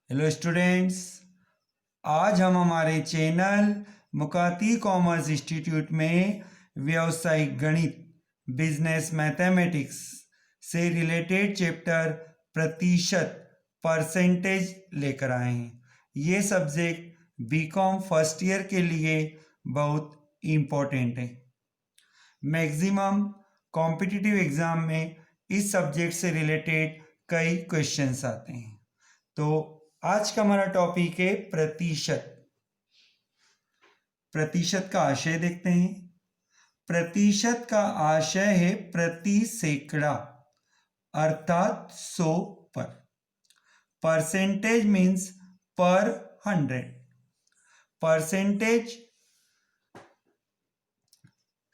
Hello students, आज हम हमारे चैनल मुकाती कॉमर्स इंस्टीट्यूट में व्यावसायिक गणित बिजनेस मैथमेटिक्स से रिलेटेड चैप्टर प्रतिशत परसेंटेज लेकर आए हैं। ये सब्जेक्ट बीकॉम फर्स्ट ईयर के लिए बहुत इम्पोर्टेंट है। मैक्सिमम कॉम्पिटिटिव एग्जाम में इस सब्जेक्ट से रिलेटेड कई क्वेश्चंस आते हैं। तो आज का हमारा टॉपिक है प्रतिशत। प्रतिशत का आशय देखते हैं। प्रतिशत का आशय है प्रति सैकड़ा अर्थात 100 पर। परसेंटेज मीन्स पर 100। परसेंटेज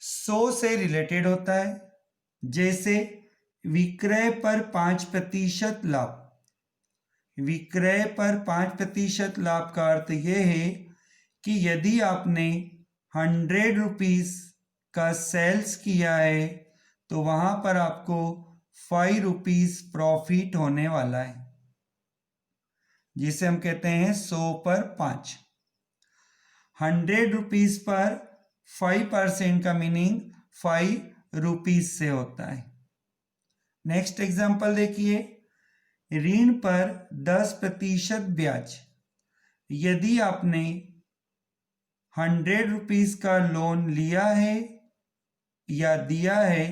100 से रिलेटेड होता है। जैसे विक्रय पर 5% लाभ। विक्रय पर 5% लाभ का अर्थ यह है कि यदि आपने 100 रुपीज का सेल्स किया है तो वहां पर आपको 5 रुपीज प्रॉफिट होने वाला है, जिसे हम कहते हैं 100 पर 5। 100 रुपीज पर 5% का मीनिंग 5 रुपीज से होता है। नेक्स्ट एग्जांपल देखिए, ऋण पर 10% ब्याज। यदि आपने 100 रुपीज का लोन लिया है या दिया है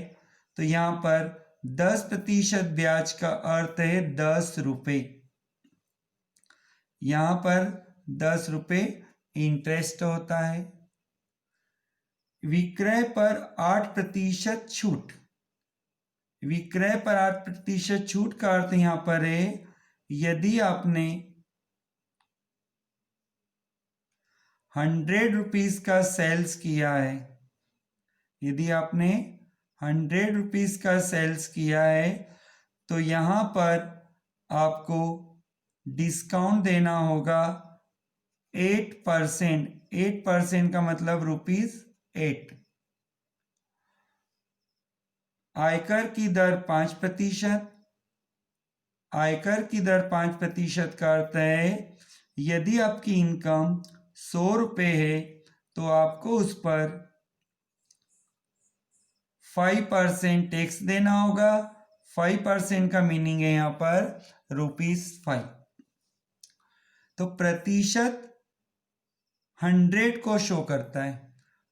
तो यहां पर 10% ब्याज का अर्थ है 10 रुपए। यहां पर 10 रुपए इंटरेस्ट होता है। विक्रय पर 8% छूट। विक्रय पर 8% छूट का अर्थ यहां पर है यदि आपने 100 रुपीज का सेल्स किया है। यदि आपने 100 रुपीज का सेल्स किया है तो यहां पर आपको डिस्काउंट देना होगा 8%। 8% का मतलब ₹8। आयकर की दर 5%। आयकर की दर 5% का अर्थ है यदि आपकी इनकम 100 रुपये है तो आपको उस पर 5% टैक्स देना होगा। 5% का मीनिंग है यहां पर ₹5। तो प्रतिशत 100 को शो करता है।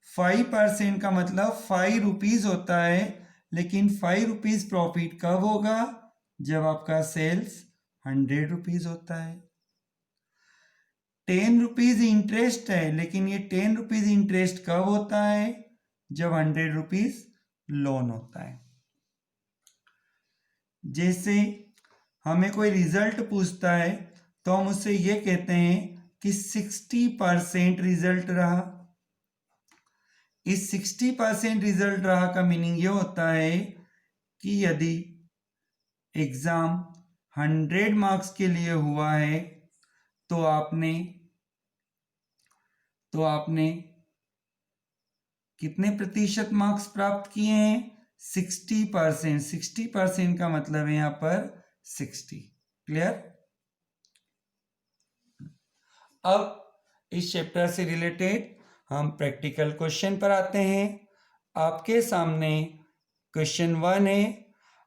5% का मतलब 5 रुपीज होता है, लेकिन 5 रुपीज प्रॉफिट कब होगा? जब आपका सेल्स 100 रुपीज होता है। 10 रुपीज इंटरेस्ट है, लेकिन ये 10 रुपीज इंटरेस्ट कब होता है? जब 100 रुपीज लोन होता है। जैसे हमें कोई रिजल्ट पूछता है तो हम उससे ये कहते हैं कि 60% रिजल्ट रहा। इस 60% रिजल्ट रहा का मीनिंग ये होता है कि यदि एग्जाम 100 मार्क्स के लिए हुआ है तो आपने कितने प्रतिशत मार्क्स प्राप्त किए हैं? 60%। 60% का मतलब है यहां पर 60। क्लियर? अब इस चैप्टर से रिलेटेड हम प्रैक्टिकल क्वेश्चन पर आते हैं। आपके सामने क्वेश्चन 1 है।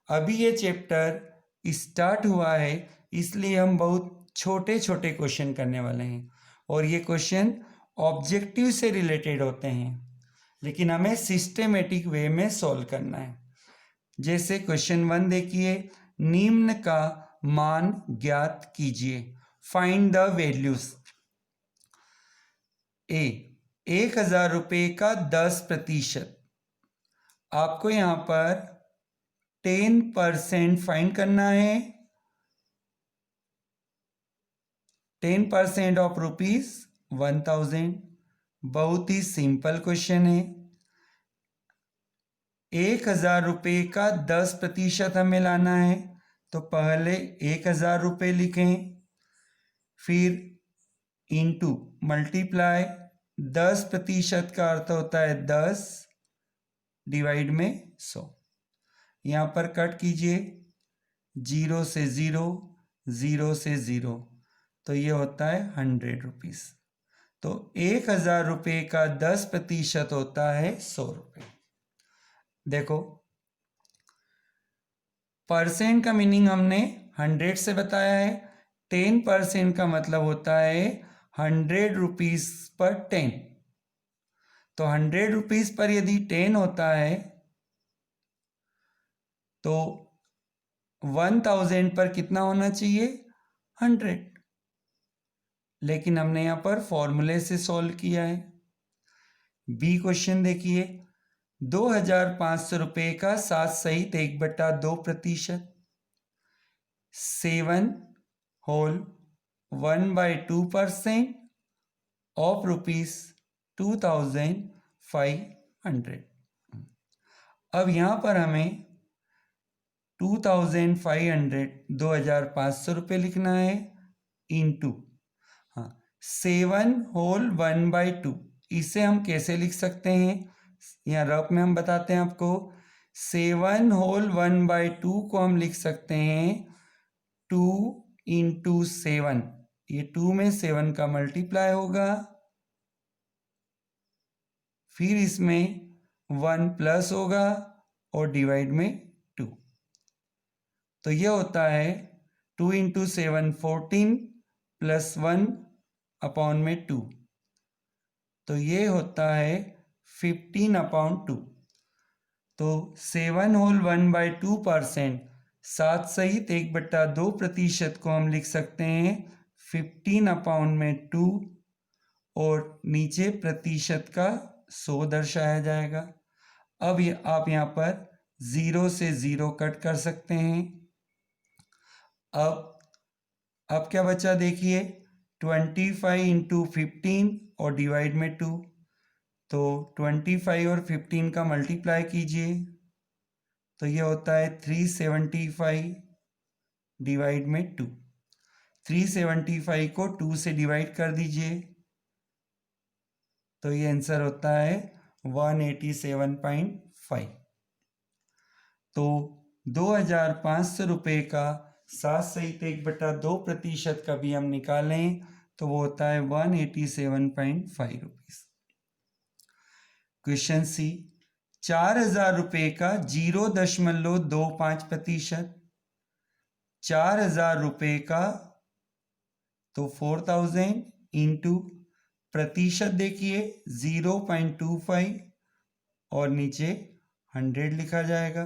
अभी ये चैप्टर स्टार्ट हुआ है, इसलिए हम बहुत छोटे छोटे क्वेश्चन करने वाले हैं और ये क्वेश्चन ऑब्जेक्टिव से रिलेटेड होते हैं, लेकिन हमें सिस्टेमेटिक वे में सॉल्व करना है। जैसे क्वेश्चन 1 देखिए, निम्न का मान ज्ञात कीजिए। Find the values. ए, 1000 रुपये का 10%। आपको यहां पर 10% फाइंड करना है। 10% ऑफ ₹1000। बहुत ही सिंपल क्वेश्चन है। 1000 रुपये का 10% हमें लाना है, तो पहले 1000 रुपये लिखें, फिर इंटू मल्टीप्लाई। 10% का अर्थ होता है 10 डिवाइड में 100। यहां पर कट कीजिए, 0 से 0, 0 से 0, तो ये होता है 100 रुपीज़। तो 1000 रुपये का 10% होता है 100 रुपये। देखो परसेंट का मीनिंग हमने 100 से बताया है। 10% का मतलब होता है 100 रुपीज़ पर 10। तो 100 रुपीज़ पर यदि 10 होता है तो 1000 पर कितना होना चाहिए? 100। लेकिन हमने यहाँ पर फॉर्मूले से सॉल्व किया है। बी क्वेश्चन देखिए, 2500 रुपये का 7 सहित 1/2%, 7 होल 1/2% ऑफ ₹2500। अब यहाँ पर हमें 2500 रुपये लिखना है इंटू 7 होल 1/2। इसे हम कैसे लिख सकते हैं? यहाँ रफ में हम बताते हैं आपको। 7 होल 1/2 को हम लिख सकते हैं 2 इंटू 7। ये 2 में 7 का मल्टीप्लाई होगा, फिर इसमें 1 प्लस होगा और डिवाइड में 2। तो ये होता है 2 इंटू 7 14 प्लस 1 अपॉन में 2। तो ये होता है 15/2। तो 7 होल 1/2%, 7 सहित 1/2% को हम लिख सकते हैं 15/2 और नीचे प्रतिशत का 100 दर्शाया जाएगा। अब ये आप यहाँ पर 0 से 0 कट कर सकते हैं। अब क्या बचा देखिए, 25 इंटू 15 और डिवाइड में 2। तो 25 और 15 का मल्टीप्लाई कीजिए तो ये होता है 375 डिवाइड में 2। 375 को 2 से डिवाइड कर दीजिए तो ये आंसर होता है 187.5। तो 2500 रुपये का 7 सहित 1/2% का भी हम निकालें तो वो होता है 187.5 रुपीज़। क्वेश्चन सी, 4000 रुपये का 0.25%। 4000 रुपये का तो 4000 इंटू प्रतिशत देखिए 0.25 और नीचे 100 लिखा जाएगा।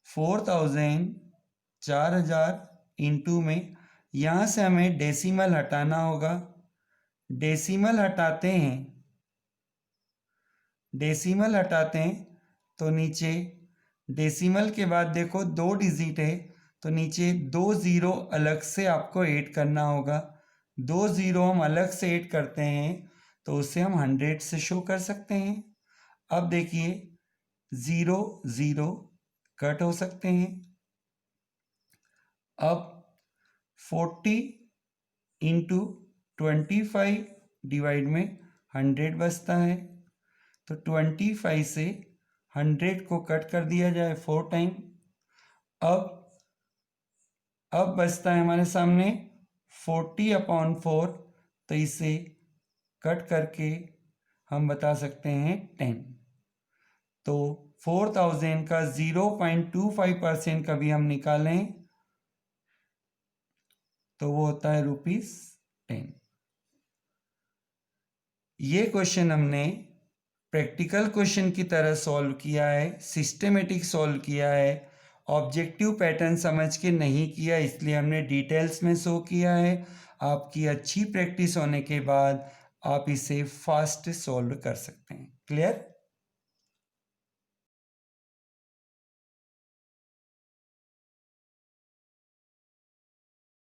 4000 इंटू में यहाँ से हमें डेसिमल हटाना होगा। डेसिमल हटाते हैं तो नीचे डेसिमल के बाद देखो 2 डिजिट है तो नीचे 2 ज़ीरो अलग से आपको ऐड करना होगा। 2 ज़ीरो हम अलग से ऐड करते हैं तो उसे हम 100 से शो कर सकते हैं। अब देखिए 0 0 कट हो सकते हैं। अब 40 इंटू 25 डिवाइड में 100 बचता है तो 25 से 100 को कट कर दिया जाए 4 टाइम। अब बचता है हमारे सामने 40/4 तो इसे कट करके हम बता सकते हैं 10। तो 4000 का 0.25% का भी हम निकालें तो वो होता है ₹10। ये क्वेश्चन हमने प्रैक्टिकल क्वेश्चन की तरह सॉल्व किया है, सिस्टमेटिक सॉल्व किया है, ऑब्जेक्टिव पैटर्न समझ के नहीं किया, इसलिए हमने डिटेल्स में शो किया है। आपकी अच्छी प्रैक्टिस होने के बाद आप इसे फास्ट सॉल्व कर सकते हैं। क्लियर?